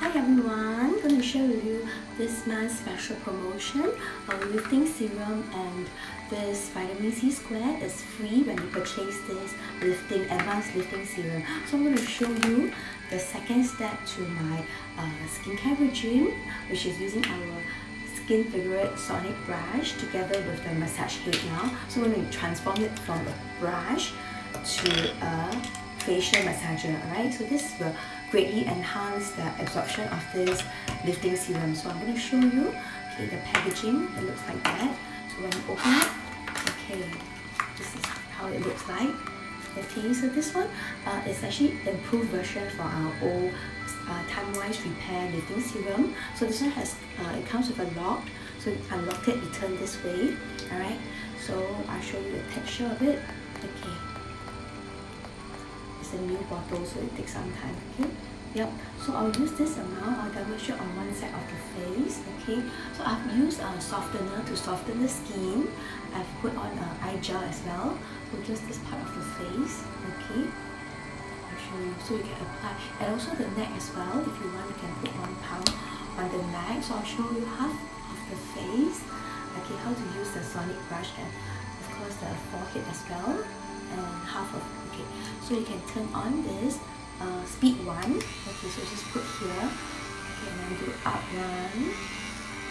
Hi everyone, going to share with you this month's special promotion of lifting serum, and this vitamin C squared is free when you purchase this advanced lifting serum. So I'm going to show you the second step to my skincare regime, which is using our Skin Favorite sonic brush together with the massage head now. So I'm going to transform it from a brush to a facial massager. Alright, so this will greatly enhance the absorption of this lifting serum. So I'm going to show you the packaging. It looks like that. So when you open it, this is how it looks like. So this one is actually an improved version for our old Timewise Repair Lifting Serum. So this one has it comes with a lock. So you unlock it, you turn this way. Alright, so I'll show you the texture of it. It's a new bottle, so it takes some time. So I'll use this amount. I'll demonstrate on one side of the face. So I've used a softener to soften the skin. I've put on eye gel as well, so just this part of the face. I'll show you, so you can apply, and also the neck as well. If you want, you can put 1 pound on the neck. So I'll show you half of the face. How to use the sonic brush, and of course the forehead as well, and half of so you can turn on this speed 1. So just put here, and then do up 1,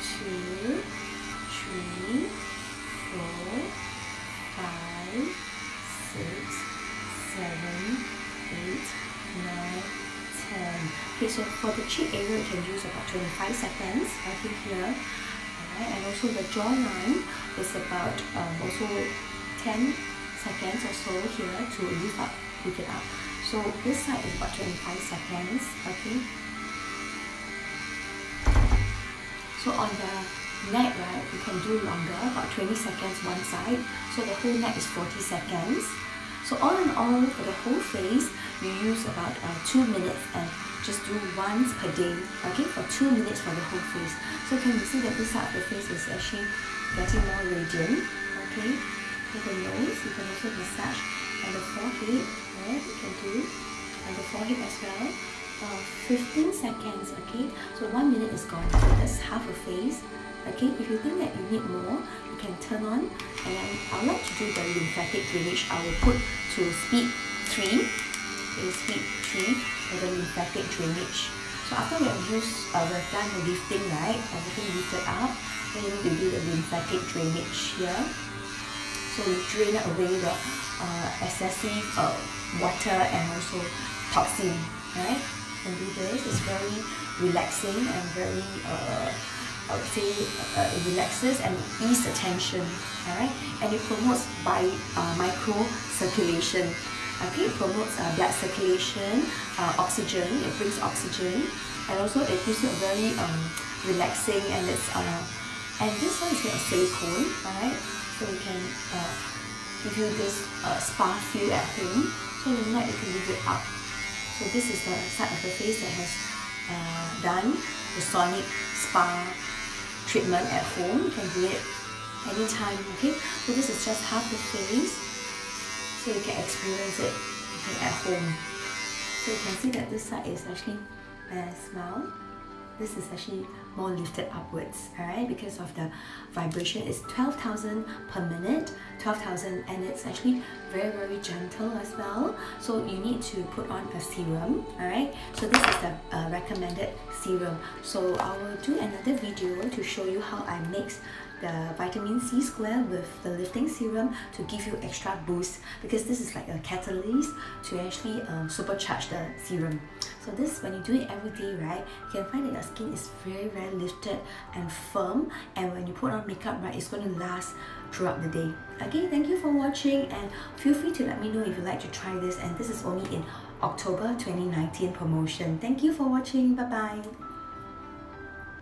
2, 3, 4, 5, 6, 7, 8, 9, 10. So for the cheek area, you can use about 25 seconds here. And also the jawline is about also 10 seconds or so here to lift it up. So this side is about 25 seconds. So on the neck, you can do longer, about 20 seconds one side. So the whole neck is 40 seconds. So all in all, for the whole face, you use about 2 minutes, and just do once per day. For 2 minutes for the whole face. So can you see that this side of the face is actually getting more radiant? For the nose, you can also massage on the forehead. You can do on the forehead as well. 15 seconds. So 1 minute is gone. So that's half a face. If you think that you need more, you can turn on. And then I would like to do the lymphatic drainage. I will put to speed 3. Speed 3 for the lymphatic drainage. So after we have we've done the lifting, everything lifted up, then you need to do the lymphatic drainage here. So we drain away the excessive water and also toxin. And do this. It's very relaxing and very I would say it relaxes and ease the tension. And it promotes micro circulation. It promotes blood circulation, oxygen. It brings oxygen, and also it gives you a very relaxing, and it's and this one is made of silicone. So we can give you this spa feel at home. So the neck, you can leave it up. So this is the side of the face that has done the sonic spa treatment at home. You can do it anytime. So this is just half the face, so you can experience it at home. So you can see that this side is actually smile. This is actually more lifted upwards, because of the vibration. It's 12,000 per minute, 12,000, and it's actually very, very gentle as well. So you need to put on a serum. So this is the recommended serum. So I will do another video to show you how I mix the vitamin C square with the lifting serum to give you extra boost, because this is like a catalyst to actually supercharge the serum. So this, when you do it every day, you can find that your skin is very, very lifted and firm, and when you put on makeup, it's going to last throughout the day. Thank you for watching, and feel free to let me know if you'd like to try this, and this is only in October 2019 promotion. Thank you for watching. Bye bye.